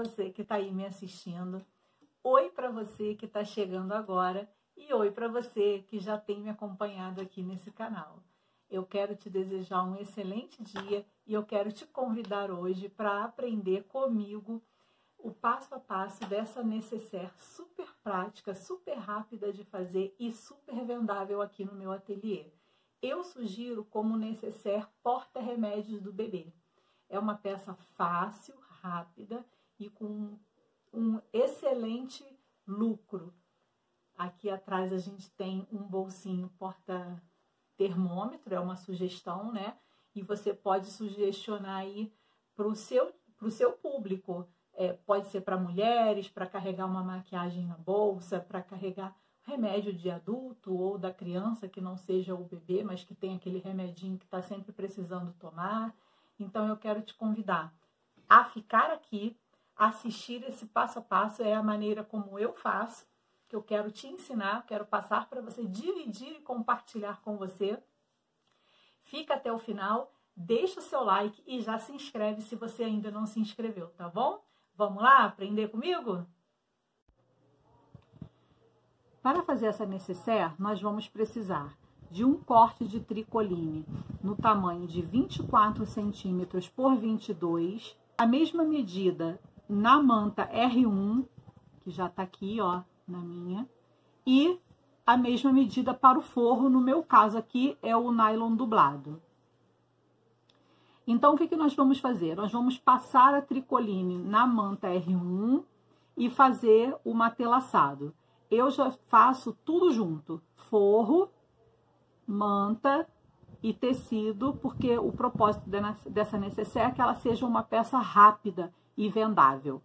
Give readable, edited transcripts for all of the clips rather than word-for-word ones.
você que está aí me assistindo. Oi para você que está chegando agora. E oi para você que já tem me acompanhado aqui nesse canal. Eu quero te desejar um excelente dia e eu quero te convidar hoje para aprender comigo o passo a passo dessa necessaire super prática, super rápida de fazer e super vendável aqui no meu ateliê. Eu sugiro como necessaire porta-remédios do bebê. É uma peça fácil, rápida e com um excelente lucro. Aqui atrás a gente tem um bolsinho porta-termômetro, é uma sugestão, né? E você pode sugestionar aí para o seu público. Pode ser para mulheres, para carregar uma maquiagem na bolsa, para carregar remédio de adulto ou da criança que não seja o bebê, mas que tem aquele remedinho que está sempre precisando tomar. Então eu quero te convidar a ficar aqui, assistir esse passo a passo, é a maneira como eu faço, que eu quero te ensinar, quero passar para você, dividir e compartilhar com você. Fica até o final, deixa o seu like e já se inscreve se você ainda não se inscreveu, tá bom? Vamos lá aprender comigo? Para fazer essa necessaire, nós vamos precisar de um corte de tricoline no tamanho de 24 centímetros por 22, a mesma medida na manta R1, que já tá aqui, ó, na minha, e a mesma medida para o forro, no meu caso aqui é o nylon dublado. Então, o que nós vamos fazer? Nós vamos passar a tricoline na manta R1 e fazer o matelaçado. Eu já faço tudo junto, forro, manta e tecido, porque o propósito dessa necessaire é que ela seja uma peça rápida e vendável.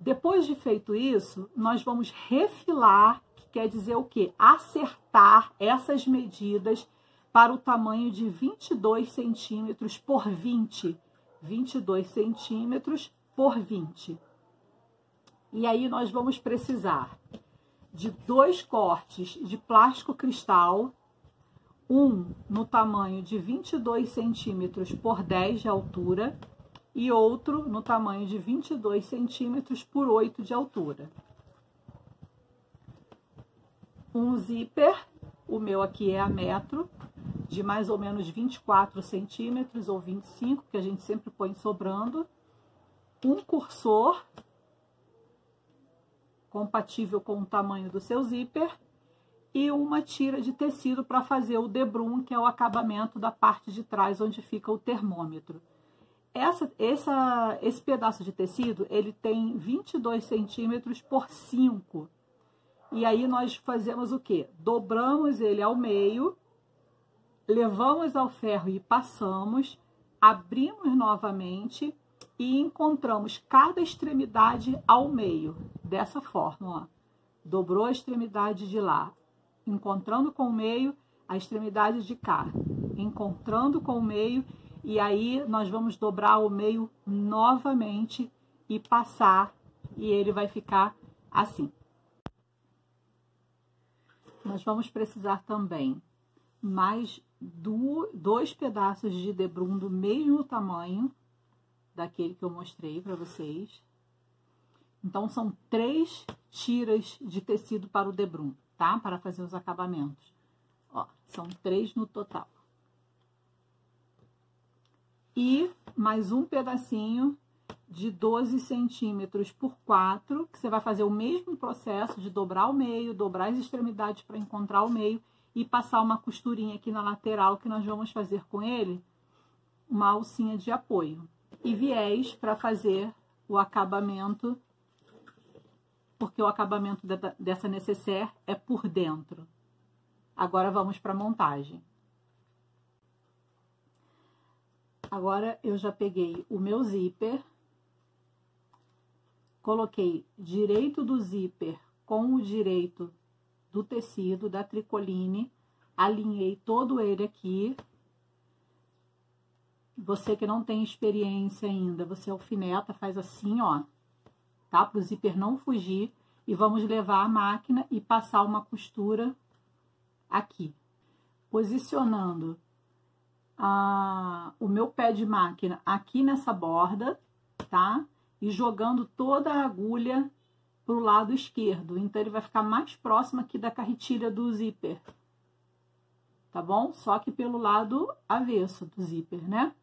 Depois de feito isso, nós vamos refilar, que quer dizer o quê? Acertar essas medidas para o tamanho de 22 centímetros por 20. 22 centímetros por 20. E aí nós vamos precisar de 2 cortes de plástico cristal, um no tamanho de 22 centímetros por 10 de altura, e outro no tamanho de 22 centímetros por 8 de altura. Um zíper, o meu aqui é a metro, de mais ou menos 24 centímetros ou 25, que a gente sempre põe sobrando. Um cursor, compatível com o tamanho do seu zíper. E uma tira de tecido para fazer o debrum, que é o acabamento da parte de trás, onde fica o termômetro. Esse pedaço de tecido, ele tem 22 centímetros por 5. E aí nós fazemos o quê? Dobramos ele ao meio, levamos ao ferro e passamos, abrimos novamente e encontramos cada extremidade ao meio, dessa forma, ó. Dobrou a extremidade de lá, encontrando com o meio a extremidade de cá, encontrando com o meio. E aí nós vamos dobrar o meio novamente e passar, e ele vai ficar assim. Nós vamos precisar também mais 2 pedaços de debrum do mesmo tamanho daquele que eu mostrei para vocês. Então são 3 tiras de tecido para o debrum, tá? Para fazer os acabamentos. Ó, são 3 no total. E mais um pedacinho de 12 centímetros por 4, que você vai fazer o mesmo processo de dobrar o meio, dobrar as extremidades para encontrar o meio e passar uma costurinha aqui na lateral, que nós vamos fazer com ele uma alcinha de apoio. E viés para fazer o acabamento, porque o acabamento dessa necessaire é por dentro. Agora vamos para a montagem. Agora eu já peguei o meu zíper, coloquei direito do zíper com o direito do tecido, da tricoline, alinhei todo ele aqui. Você que não tem experiência ainda, você alfineta, faz assim, ó, tá? Para o zíper não fugir, e vamos levar a máquina e passar uma costura aqui, posicionando o meu pé de máquina aqui nessa borda, tá? e jogando toda a agulha para o lado esquerdo. Então, ele vai ficar mais próximo aqui da carretilha do zíper. Tá bom? Só que pelo lado avesso do zíper, né?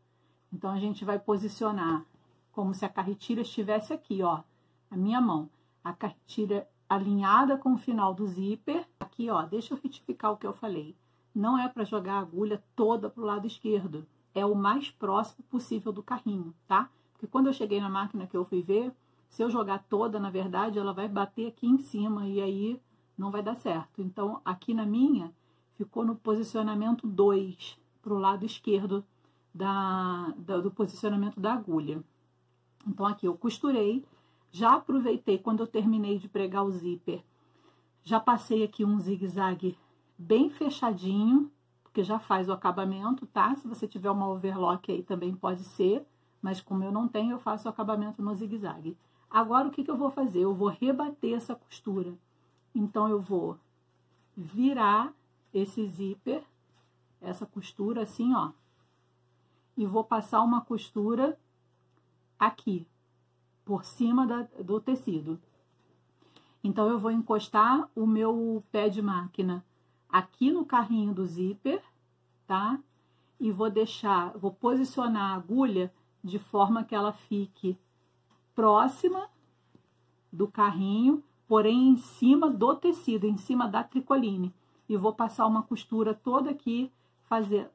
Então, a gente vai posicionar como se a carretilha estivesse aqui, ó. A minha mão. A carretilha alinhada com o final do zíper. Aqui, ó, deixa eu retificar o que eu falei. Não é para jogar a agulha toda pro lado esquerdo. É o mais próximo possível do carrinho, tá? Porque quando eu cheguei na máquina que eu fui ver, se eu jogar toda, na verdade, ela vai bater aqui em cima e aí não vai dar certo. Então, aqui na minha, ficou no posicionamento 2, pro lado esquerdo do posicionamento da agulha. Então, aqui eu costurei, já aproveitei quando eu terminei de pregar o zíper, já passei aqui um zigue-zague bem fechadinho, porque já faz o acabamento, tá? Se você tiver uma overlock aí também pode ser, mas como eu não tenho, eu faço o acabamento no zigue-zague. Agora, o que eu vou fazer? Eu vou rebater essa costura. Então, eu vou virar esse zíper, essa costura assim, ó, e vou passar uma costura aqui, por cima do tecido. Então, eu vou encostar o meu pé de máquina aqui no carrinho do zíper, tá? E vou posicionar a agulha de forma que ela fique próxima do carrinho, porém em cima do tecido, em cima da tricoline. E vou passar uma costura toda aqui,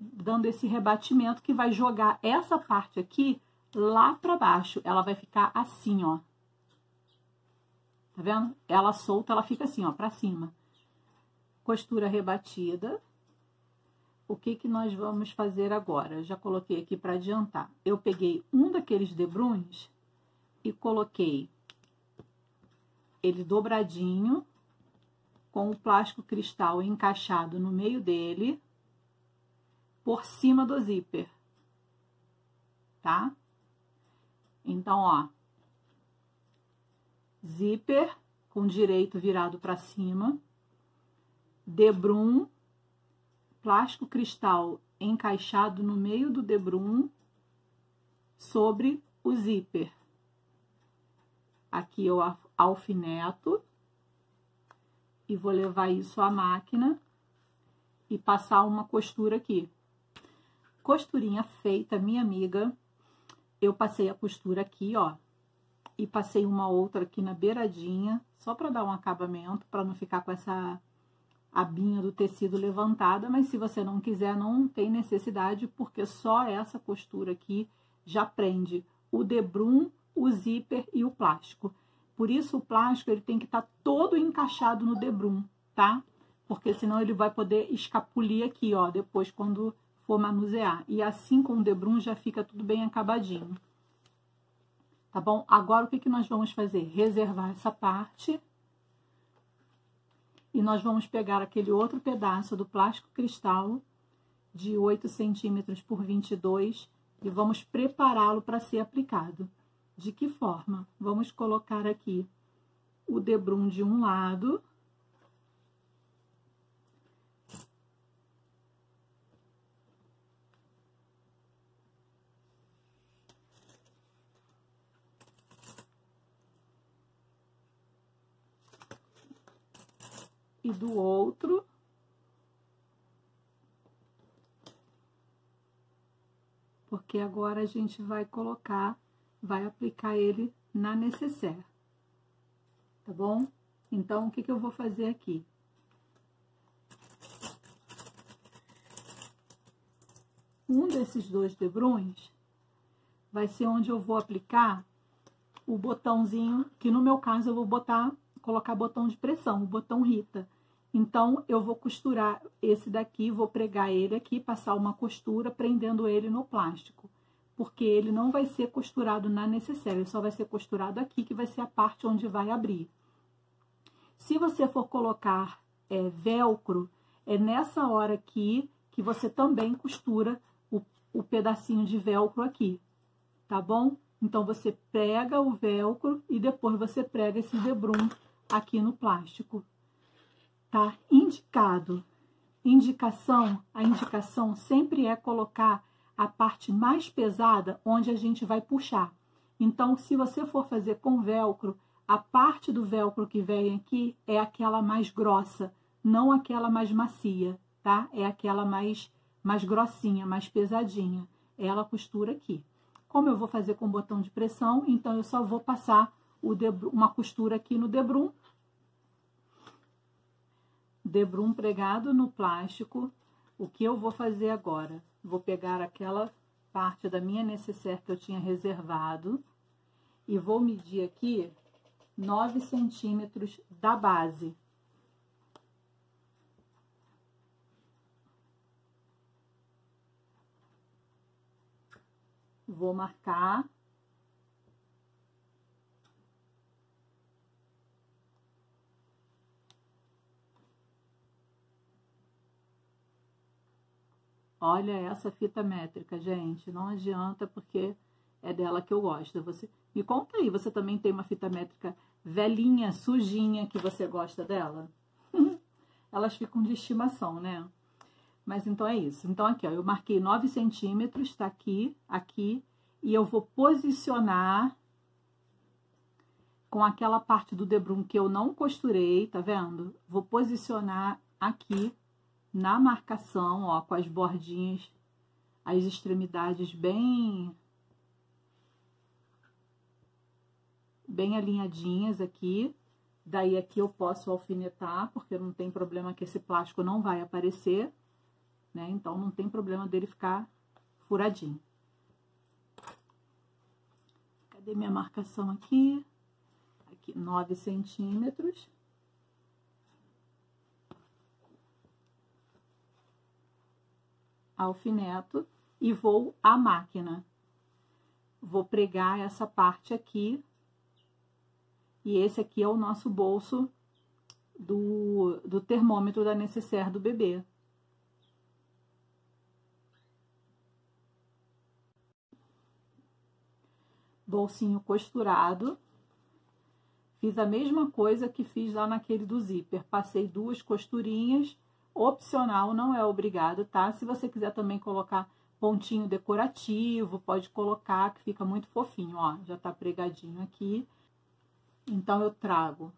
dando esse rebatimento que vai jogar essa parte aqui lá pra baixo. Ela vai ficar assim, ó. Tá vendo? Ela solta, ela fica assim, ó, pra cima. Costura rebatida. O que nós vamos fazer agora? Eu já coloquei aqui para adiantar. Eu peguei um daqueles debruns e coloquei ele dobradinho, com o plástico cristal encaixado no meio dele, por cima do zíper, tá? Então, ó, zíper com direito virado para cima, debrum, plástico cristal encaixado no meio do debrum, sobre o zíper. Aqui eu alfineto e vou levar isso à máquina e passar uma costura aqui. Costurinha feita, minha amiga. Eu passei a costura aqui, ó, e passei uma outra aqui na beiradinha, só para dar um acabamento, para não ficar com essa abinha do tecido levantada, mas se você não quiser, não tem necessidade, porque só essa costura aqui já prende o debrum, o zíper e o plástico. Por isso, o plástico ele tem que estar todo encaixado no debrum, tá? Porque senão ele vai poder escapulir aqui, ó, depois quando for manusear. E assim com o debrum já fica tudo bem acabadinho. Tá bom? Agora, o que nós vamos fazer? Reservar essa parte. E nós vamos pegar aquele outro pedaço do plástico cristal de 8 centímetros por 22 e vamos prepará-lo para ser aplicado. De que forma? Vamos colocar aqui o debrum de um lado. E do outro. Porque agora a gente vai aplicar ele na nécessaire, tá bom? Então, o que eu vou fazer aqui? Um desses dois debruns vai ser onde eu vou aplicar o botãozinho, que no meu caso eu vou colocar botão de pressão, o botão Rita. Então, eu vou costurar esse daqui, vou pregar ele aqui, passar uma costura, prendendo ele no plástico. Porque ele não vai ser costurado na nécessaire, ele só vai ser costurado aqui, que vai ser a parte onde vai abrir. Se você for colocar velcro, é nessa hora aqui que você também costura o pedacinho de velcro aqui, tá bom? Então, você prega o velcro e depois você prega esse debrum aqui no plástico. Tá? Indicado. A indicação sempre é colocar a parte mais pesada onde a gente vai puxar. Então, se você for fazer com velcro, a parte do velcro que vem aqui é aquela mais grossa, não aquela mais macia, tá? É aquela mais grossinha, mais pesadinha. Ela costura aqui. Como eu vou fazer com botão de pressão, então eu só vou passar uma costura aqui no debrum. Debrum pregado no plástico. O que eu vou fazer agora? Vou pegar aquela parte da minha nécessaire que eu tinha reservado e vou medir aqui 9 centímetros da base. Vou marcar. Olha essa fita métrica, gente. Não adianta, porque é dela que eu gosto. Você me conta aí, você também tem uma fita métrica velhinha, sujinha, que você gosta dela? Elas ficam de estimação, né? Mas então é isso. Então aqui, ó, eu marquei 9 centímetros, tá aqui, e eu vou posicionar com aquela parte do debrum que eu não costurei, tá vendo? Vou posicionar aqui na marcação, ó, com as bordinhas, as extremidades bem alinhadinhas aqui. Daí aqui eu posso alfinetar, porque não tem problema que esse plástico não vai aparecer, né? Então não tem problema dele ficar furadinho. Cadê minha marcação aqui? Aqui, 9 centímetros. Alfineto e vou à máquina. Vou pregar essa parte aqui. E esse aqui é o nosso bolso do termômetro da nécessaire do bebê. Bolsinho costurado. Fiz a mesma coisa que fiz lá naquele do zíper. Passei 2 costurinhas. Opcional, não é obrigado, tá? Se você quiser também colocar pontinho decorativo, pode colocar, que fica muito fofinho, ó. Já tá pregadinho aqui. Então, eu trago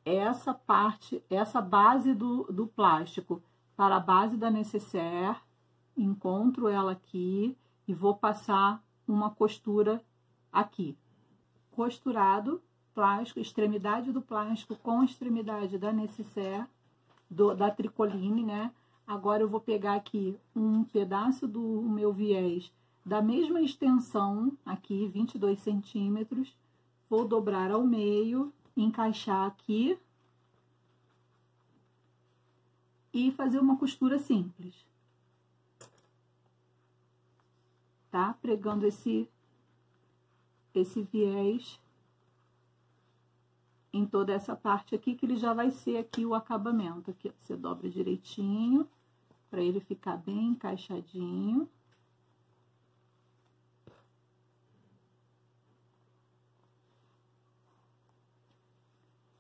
essa parte, essa base do plástico para a base da nécessaire, encontro ela aqui e vou passar uma costura aqui. Costurado, plástico, extremidade do plástico com a extremidade da nécessaire, da tricoline, né? Agora eu vou pegar aqui um pedaço do meu viés da mesma extensão, aqui, 22 centímetros, vou dobrar ao meio, encaixar aqui e fazer uma costura simples, tá? Pregando esse viés em toda essa parte aqui, que ele já vai ser aqui o acabamento. Aqui, você dobra direitinho, para ele ficar bem encaixadinho.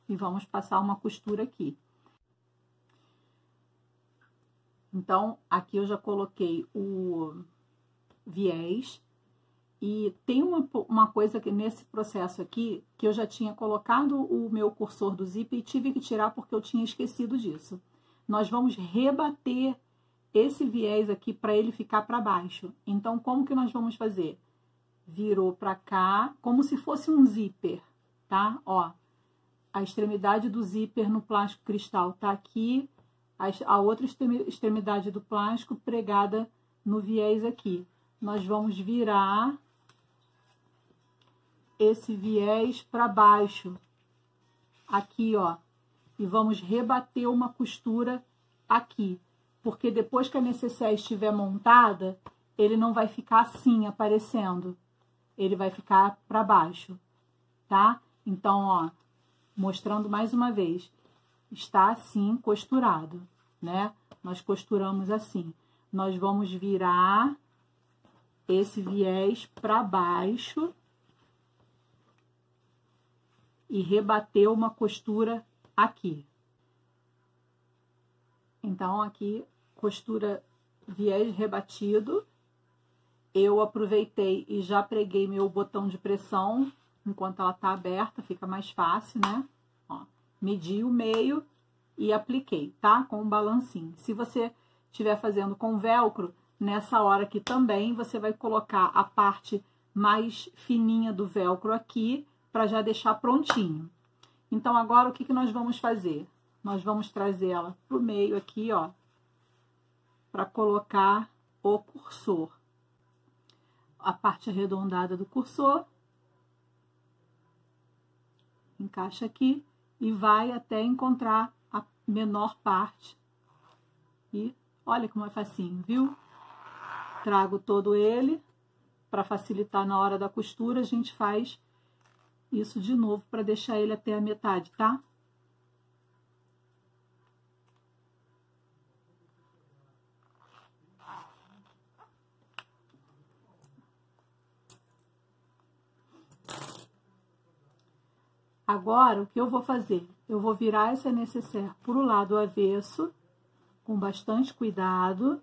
E vamos passar uma costura aqui. Então, aqui eu já coloquei o viés. E tem uma coisa que nesse processo aqui, que eu já tinha colocado o meu cursor do zíper e tive que tirar porque eu tinha esquecido disso. Nós vamos rebater esse viés aqui para ele ficar para baixo. Então, como que nós vamos fazer? Virou para cá, como se fosse um zíper, tá? Ó, a extremidade do zíper no plástico cristal tá aqui, a outra extremidade do plástico pregada no viés aqui. Nós vamos virar esse viés para baixo, aqui, ó, e vamos rebater uma costura aqui, porque depois que a nécessaire estiver montada, ele não vai ficar assim, aparecendo, ele vai ficar para baixo, tá? Então, ó, mostrando mais uma vez, está assim costurado, né? Nós costuramos assim, nós vamos virar esse viés para baixo e rebater uma costura aqui. Então, aqui, costura viés rebatido. eu aproveitei e já preguei meu botão de pressão enquanto ela tá aberta, fica mais fácil, né? Ó, medi o meio e apliquei, tá? Com um balancinho. Se você estiver fazendo com velcro, nessa hora aqui também você vai colocar a parte mais fininha do velcro aqui para já deixar prontinho. Então, agora o que nós vamos fazer? Nós vamos trazer ela pro meio aqui, ó, para colocar o cursor. A parte arredondada do cursor. Encaixa aqui e vai até encontrar a menor parte. E olha como é facinho, viu? Trago todo ele. Para facilitar na hora da costura, a gente faz isso de novo para deixar ele até a metade, tá? Agora, o que eu vou fazer? Eu vou virar essa nécessaire pro lado avesso, com bastante cuidado,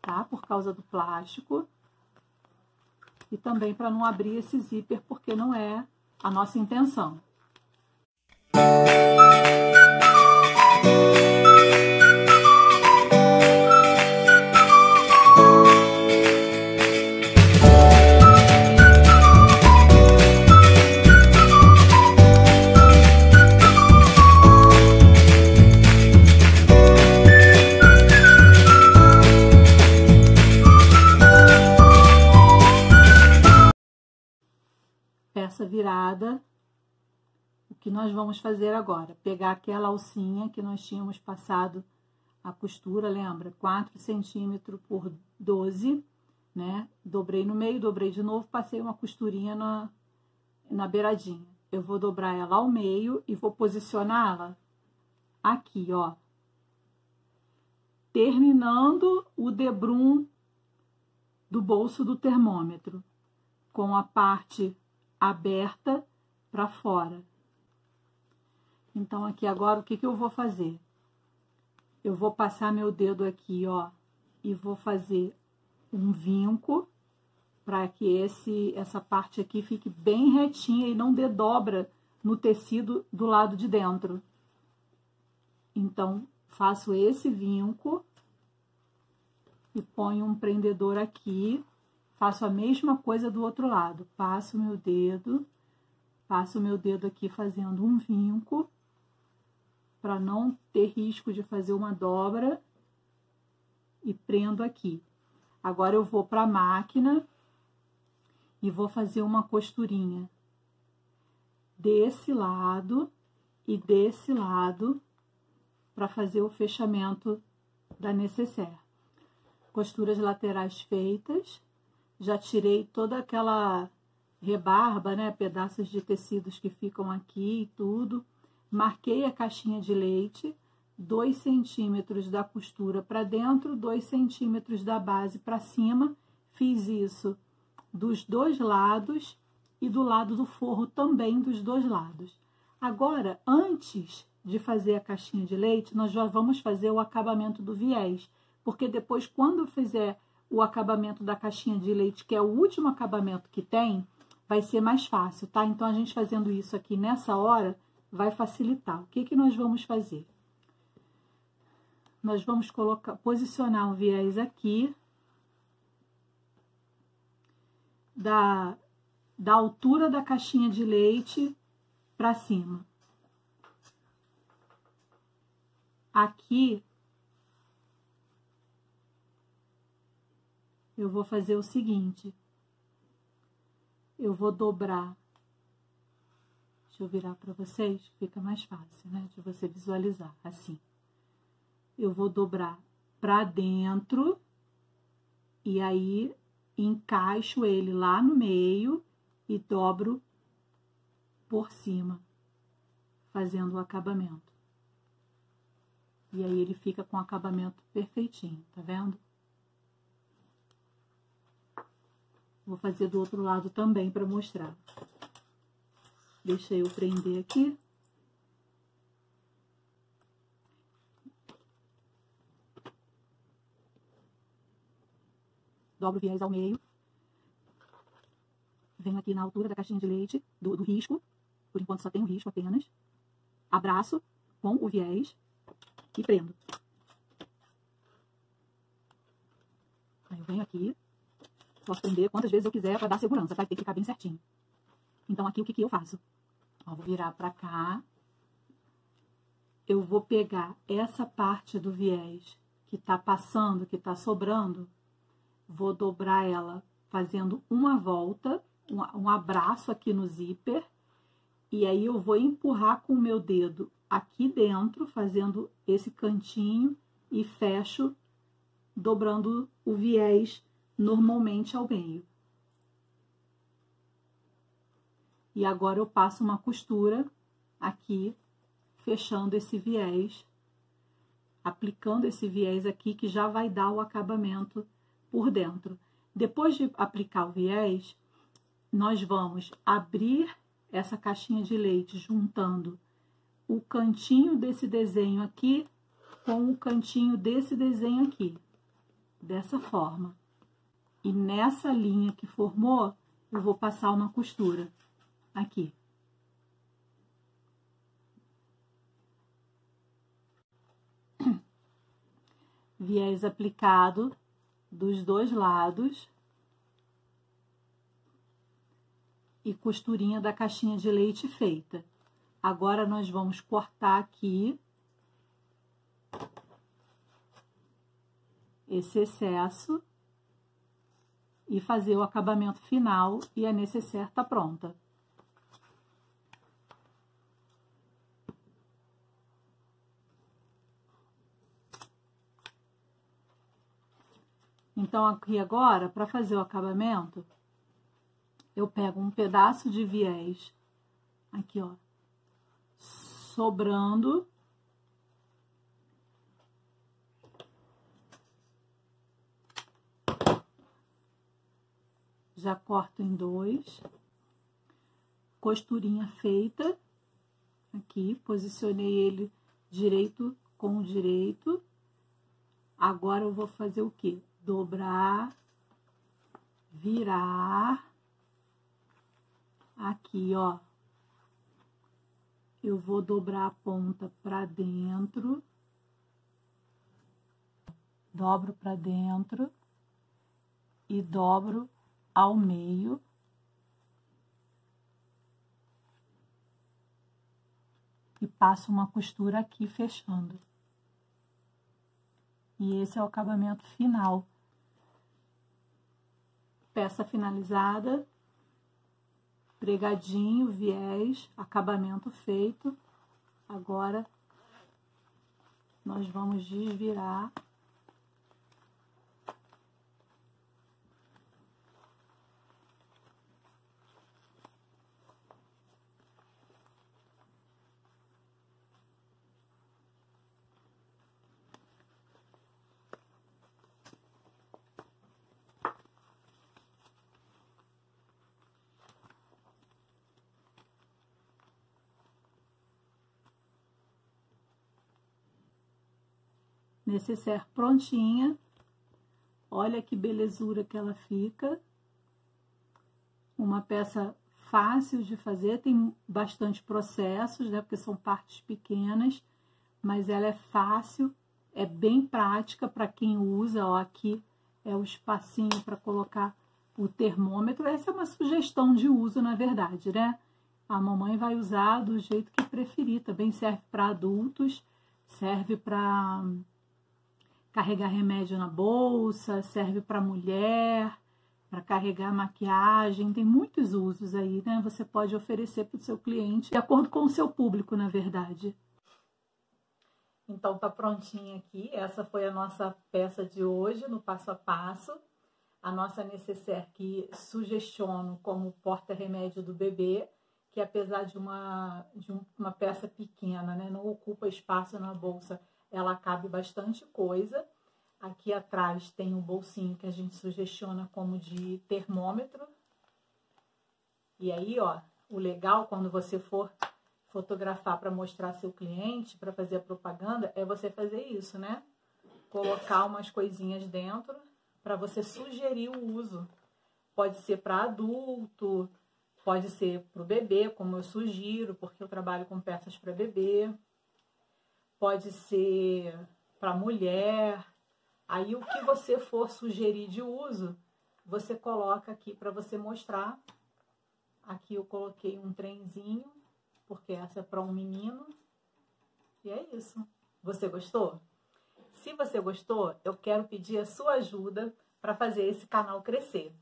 tá? Por causa do plástico. E também para não abrir esse zíper, porque não é a nossa intenção. Peça virada, o que nós vamos fazer agora? Pegar aquela alcinha que nós tínhamos passado a costura, lembra? 4 centímetros por 12, né? Dobrei no meio, dobrei de novo, passei uma costurinha na beiradinha. Eu vou dobrar ela ao meio e vou posicioná-la aqui, ó. Terminando o debrum do bolso do termômetro, com a parte aberta para fora. Então, aqui agora, o que eu vou fazer? Eu vou passar meu dedo aqui, ó, e vou fazer um vinco para que essa parte aqui fique bem retinha e não dedobra no tecido do lado de dentro. Então, faço esse vinco e ponho um prendedor aqui. Faço a mesma coisa do outro lado. Passo o meu dedo aqui fazendo um vinco, para não ter risco de fazer uma dobra, e prendo aqui. Agora eu vou para a máquina e vou fazer uma costurinha desse lado e desse lado, para fazer o fechamento da nécessaire. Costuras laterais feitas. Já tirei toda aquela rebarba, né? Pedaços de tecidos que ficam aqui e tudo. Marquei a caixinha de leite, 2 centímetros da costura para dentro, 2 centímetros da base para cima. Fiz isso dos dois lados e do lado do forro também dos dois lados. Agora, antes de fazer a caixinha de leite, nós já vamos fazer o acabamento do viés, porque depois, quando eu fizer o acabamento da caixinha de leite, que é o último acabamento que tem, vai ser mais fácil, tá? Então, a gente fazendo isso aqui nessa hora vai facilitar. O que nós vamos fazer? Nós vamos posicionar o viés aqui, da altura da caixinha de leite para cima. Aqui, eu vou fazer o seguinte, eu vou dobrar, deixa eu virar para vocês, fica mais fácil, né, de você visualizar, assim. Eu vou dobrar para dentro, e aí encaixo ele lá no meio e dobro por cima, fazendo o acabamento. E aí ele fica com o acabamento perfeitinho, tá vendo? Vou fazer do outro lado também para mostrar. Deixa eu prender aqui. Dobro o viés ao meio Venho aqui na altura da caixinha de leite, do risco. Por enquanto só tem o risco apenas. Abraço com o viés e prendo. Aí eu venho aqui. Posso prender quantas vezes eu quiser para dar segurança, tá? Tem que ficar bem certinho. Então aqui o que eu faço? Ó, vou virar pra cá. Eu vou pegar essa parte do viés que tá passando, que tá sobrando. Vou dobrar ela fazendo uma volta, um abraço aqui no zíper. E aí eu vou empurrar com o meu dedo aqui dentro, fazendo esse cantinho e fecho, dobrando o viés normalmente ao meio. E agora eu passo uma costura aqui, fechando esse viés, aplicando esse viés aqui, que já vai dar o acabamento por dentro. Depois de aplicar o viés, nós vamos abrir essa caixinha de leite, juntando o cantinho desse desenho aqui com o cantinho desse desenho aqui, dessa forma. E nessa linha que formou, eu vou passar uma costura aqui. Viés aplicado dos dois lados. E costurinha da caixinha de leite feita. Agora, nós vamos cortar aqui esse excesso e fazer o acabamento final, e a necessaire tá pronta. Então, aqui agora, para fazer o acabamento, eu pego um pedaço de viés, aqui, ó, sobrando. Já corto em dois. Costurinha feita. Aqui, posicionei ele direito com o direito. Agora eu vou fazer o quê? Dobrar, virar. Aqui, ó. Eu vou dobrar a ponta pra dentro. Dobro pra dentro. E dobro ao meio. E passo uma costura aqui, fechando. E esse é o acabamento final. Peça finalizada. Pregadinho, viés, acabamento feito. Agora, nós vamos desvirar. Necessaire prontinha. Olha que belezura que ela fica. Uma peça fácil de fazer, tem bastante processos, né? Porque são partes pequenas, mas ela é fácil, é bem prática para quem usa. Ó, aqui é o espacinho para colocar o termômetro. Essa é uma sugestão de uso, na verdade, né? A mamãe vai usar do jeito que preferir. Também serve para adultos, serve para carregar remédio na bolsa, serve para mulher, para carregar maquiagem, tem muitos usos aí, né? Você pode oferecer para o seu cliente, de acordo com o seu público, na verdade. Então, tá prontinha aqui. Essa foi a nossa peça de hoje, no passo a passo. A nossa necessaire que sugestiono como porta-remédio do bebê, que apesar de uma peça pequena, né? Não ocupa espaço na bolsa, ela cabe bastante coisa. Aqui atrás tem um bolsinho que a gente sugestiona como de termômetro. E aí, ó, o legal quando você for fotografar para mostrar seu cliente, para fazer a propaganda, é você fazer isso, né? Colocar umas coisinhas dentro para você sugerir o uso Pode ser para adulto, pode ser para o bebê, como eu sugiro, porque eu trabalho com peças para bebê. Pode ser para mulher. Aí o que você for sugerir de uso, você coloca aqui para você mostrar. Aqui eu coloquei um trenzinho, porque essa é para um menino. E é isso. Você gostou? Se você gostou, eu quero pedir a sua ajuda para fazer esse canal crescer.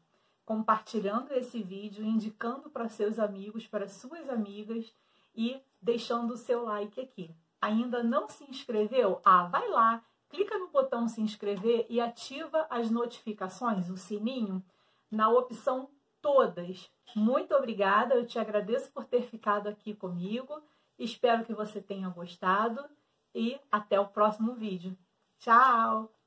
Compartilhando esse vídeo, indicando para seus amigos, para suas amigas e deixando o seu like aqui. Ainda não se inscreveu? Vai lá, clica no botão se inscrever e ativa as notificações, o sininho, na opção todas. Muito obrigada, eu te agradeço por ter ficado aqui comigo. Espero que você tenha gostado e até o próximo vídeo. Tchau!